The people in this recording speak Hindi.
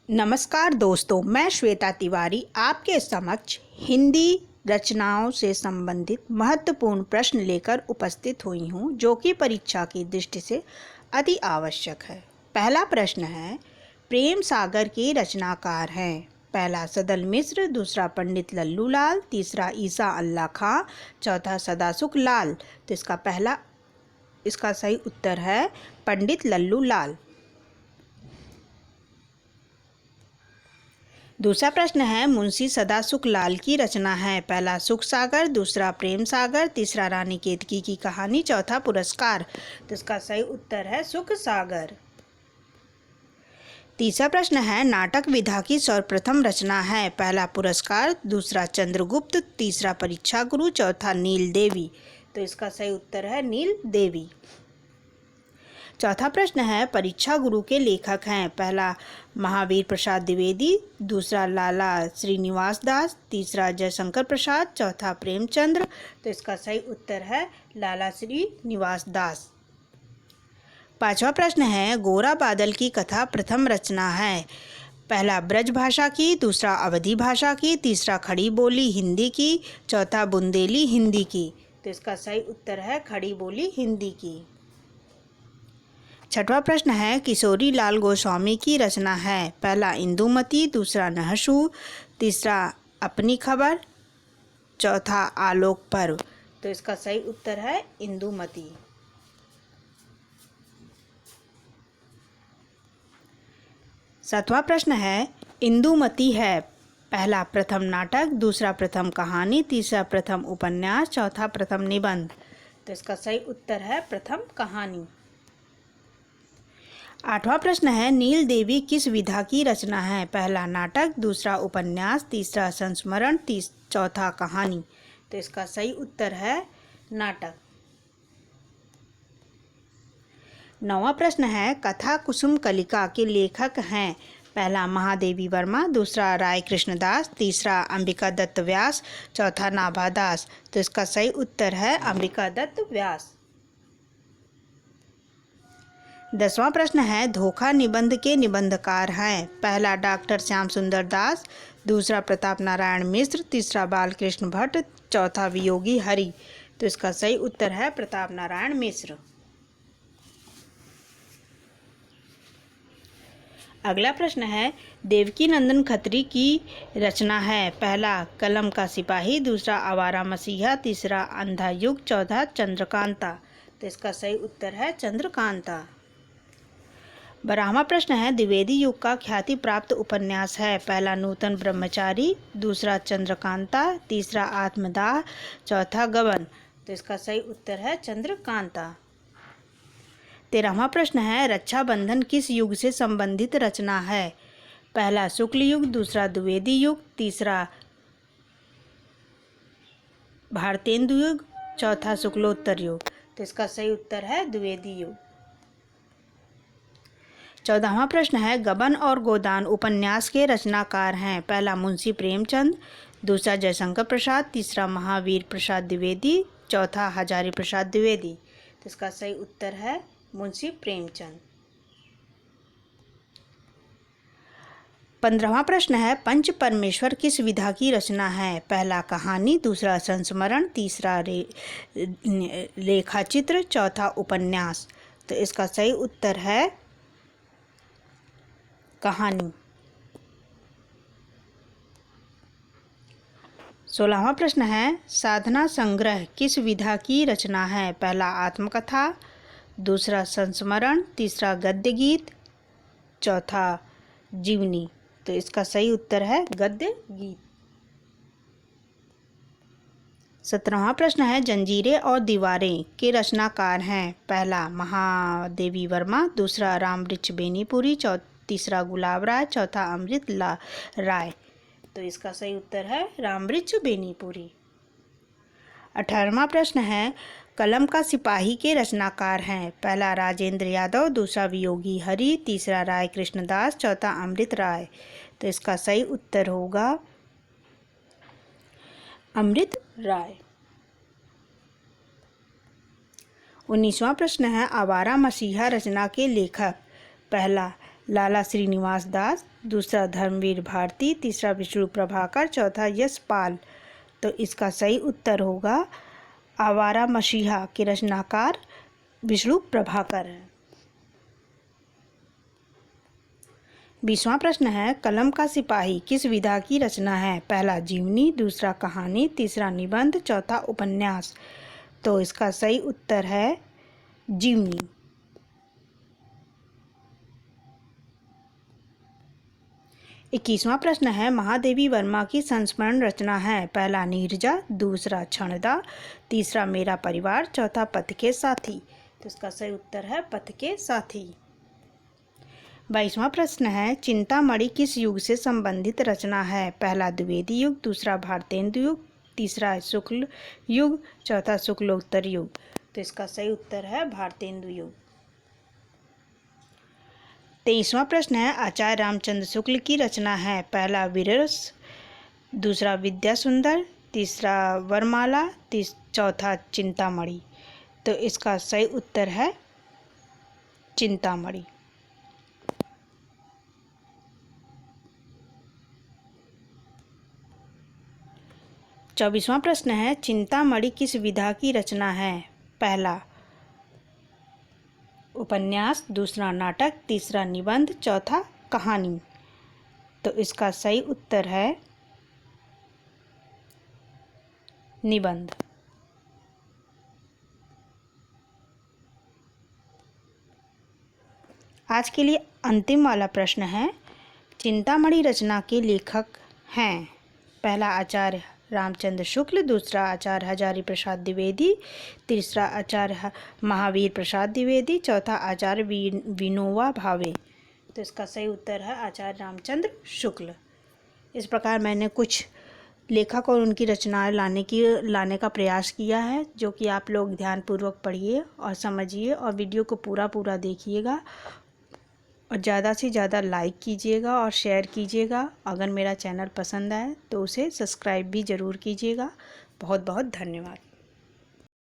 नमस्कार दोस्तों, मैं श्वेता तिवारी आपके समक्ष हिंदी रचनाओं से संबंधित महत्वपूर्ण प्रश्न लेकर उपस्थित हुई हूँ, जो कि परीक्षा की दृष्टि से अति आवश्यक है। पहला प्रश्न है, प्रेम सागर के रचनाकार हैं। पहला सदल मिश्र, दूसरा पंडित लल्लू लाल, तीसरा ईसा अल्लाह खां, चौथा सदासुख लाल। तो इसका सही उत्तर है पंडित लल्लू लाल। दूसरा प्रश्न है, मुंशी सदासुख लाल की रचना है। पहला सुख सागर, दूसरा प्रेम सागर, तीसरा रानी केतकी की कहानी, चौथा पुरस्कार। तो इसका सही उत्तर है सुख सागर। तीसरा प्रश्न है, नाटक विधा की सर्वप्रथम रचना है। पहला पुरस्कार, दूसरा चंद्रगुप्त, तीसरा परीक्षा गुरु, चौथा नील देवी। तो इसका सही उत्तर है नील देवी। चौथा प्रश्न है, परीक्षा गुरु के लेखक हैं। पहला महावीर प्रसाद द्विवेदी, दूसरा लाला श्रीनिवास दास, तीसरा जयशंकर प्रसाद, चौथा प्रेमचंद्र। तो इसका सही उत्तर है लाला श्रीनिवास दास। पांचवा प्रश्न है, गोरा बादल की कथा प्रथम रचना है। पहला ब्रज भाषा की, दूसरा अवधी भाषा की, तीसरा खड़ी बोली हिंदी की, चौथा बुंदेली हिंदी की। तो इसका सही उत्तर है खड़ी बोली हिंदी की। छठवां प्रश्न है, किशोरी लाल गोस्वामी की रचना है। पहला इंदुमती, दूसरा नहशू, तीसरा अपनी खबर, चौथा आलोक पर्व। तो इसका सही उत्तर है इंदुमती। सातवां प्रश्न है, इंदुमती है पहला प्रथम नाटक, दूसरा प्रथम कहानी, तीसरा प्रथम उपन्यास, चौथा प्रथम निबंध। तो इसका सही उत्तर है प्रथम कहानी। आठवां प्रश्न है, नील देवी किस विधा की रचना है। पहला नाटक, दूसरा उपन्यास, तीसरा संस्मरण, चौथा कहानी। तो इसका सही उत्तर है नाटक। नौवां प्रश्न है, कथा कुसुम कलिका के लेखक हैं। पहला महादेवी वर्मा, दूसरा राय कृष्णदास, तीसरा अंबिका दत्त व्यास, चौथा नाभा दास। तो इसका सही उत्तर है अंबिका दत्त व्यास। 10वां प्रश्न है, धोखा निबंध के निबंधकार हैं। पहला डॉक्टर श्याम सुंदर दास, दूसरा प्रताप नारायण मिश्र, तीसरा बालकृष्ण भट्ट, चौथा वियोगी हरि। तो इसका सही उत्तर है प्रताप नारायण मिश्र। अगला प्रश्न है, देवकी नंदन खत्री की रचना है। पहला कलम का सिपाही, दूसरा आवारा मसीहा, तीसरा अंधा युग, चौथा चंद्रकांता। तो इसका सही उत्तर है चंद्रकांता। 12वां प्रश्न है, द्विवेदी युग का ख्याति प्राप्त उपन्यास है। पहला नूतन ब्रह्मचारी, दूसरा चंद्रकांता, तीसरा आत्मदाह, चौथा गबन। तो इसका सही उत्तर है चंद्रकांता। 13वां प्रश्न है, रक्षाबंधन किस युग से संबंधित रचना है। पहला शुक्ल युग, दूसरा द्विवेदी युग, तीसरा भारतेंदु युग, चौथा शुक्लोत्तर युग। तो इसका सही उत्तर है द्विवेदी युग। 14वां प्रश्न है, गबन और गोदान उपन्यास के रचनाकार हैं। पहला मुंशी प्रेमचंद, दूसरा जयशंकर प्रसाद, तीसरा महावीर प्रसाद द्विवेदी, चौथा हजारी प्रसाद द्विवेदी। तो इसका सही उत्तर है मुंशी प्रेमचंद। 15वां प्रश्न है, पंच परमेश्वर किस विधा की रचना है। पहला कहानी, दूसरा संस्मरण, तीसरा रेखाचित्र, चौथा उपन्यास। तो इसका सही उत्तर है कहानी। 16वां प्रश्न है, साधना संग्रह किस विधा की रचना है। पहला आत्मकथा, दूसरा संस्मरण, तीसरा गद्य गीत, चौथा जीवनी। तो इसका सही उत्तर है गद्य गीत। 17वां प्रश्न है, जंजीरें और दीवारें के रचनाकार हैं। पहला महादेवी वर्मा, दूसरा रामवृक्ष बेनीपुरी, तीसरा गुलाब राय, चौथा अमृत राय। तो इसका सही उत्तर है रामवृक्ष बेनीपुरी। 18वां प्रश्न है, कलम का सिपाही के रचनाकार हैं। पहला राजेंद्र यादव, दूसरा वियोगी हरि, तीसरा राय कृष्णदास, चौथा अमृत राय। तो इसका सही उत्तर होगा अमृत राय। 19वां प्रश्न है, आवारा मसीहा रचना के लेखक। पहला लाला श्रीनिवास दास, दूसरा धर्मवीर भारती, तीसरा विष्णु प्रभाकर, चौथा यशपाल। तो इसका सही उत्तर होगा आवारा मसीहा के रचनाकार विष्णु प्रभाकर है। 20वां प्रश्न है, कलम का सिपाही किस विधा की रचना है? पहला जीवनी, दूसरा कहानी, तीसरा निबंध, चौथा उपन्यास। तो इसका सही उत्तर है जीवनी। 21वां प्रश्न है, महादेवी वर्मा की संस्मरण रचना है? पहला नीरजा, दूसरा क्षणदा, तीसरा मेरा परिवार, चौथा पथ के साथी। तो इसका सही उत्तर है पथ के साथी। 22वां प्रश्न है, चिंतामणि किस युग से संबंधित रचना है? पहला द्विवेदी युग, दूसरा भारतेंदु युग, तीसरा शुक्ल युग, चौथा शुक्लोत्तर युग। तो इसका सही उत्तर है भारतेंदु युग। 23वां प्रश्न है, आचार्य रामचंद्र शुक्ल की रचना है? पहला वीररस, दूसरा विद्या सुंदर, तीसरा वरमाला, चौथा चिंतामणि। तो इसका सही उत्तर है चिंतामणि। 24वां प्रश्न है, चिंतामणि किस विधा की रचना है? पहला उपन्यास, दूसरा नाटक, तीसरा निबंध, चौथा कहानी। तो इसका सही उत्तर है निबंध। आज के लिए अंतिम वाला प्रश्न है, चिंतामणि रचना के लेखक हैं? पहला आचार्य रामचंद्र शुक्ल, दूसरा आचार्य हजारी प्रसाद द्विवेदी, तीसरा आचार्य महावीर प्रसाद द्विवेदी, चौथा आचार्य विनोबा भावे। तो इसका सही उत्तर है आचार्य रामचंद्र शुक्ल। इस प्रकार मैंने कुछ लेखक और उनकी रचनाएं लाने का प्रयास किया है, जो कि आप लोग ध्यानपूर्वक पढ़िए और समझिए और वीडियो को पूरा देखिएगा और ज़्यादा से ज़्यादा लाइक कीजिएगा और शेयर कीजिएगा। अगर मेरा चैनल पसंद आए तो उसे सब्सक्राइब भी ज़रूर कीजिएगा। बहुत बहुत धन्यवाद।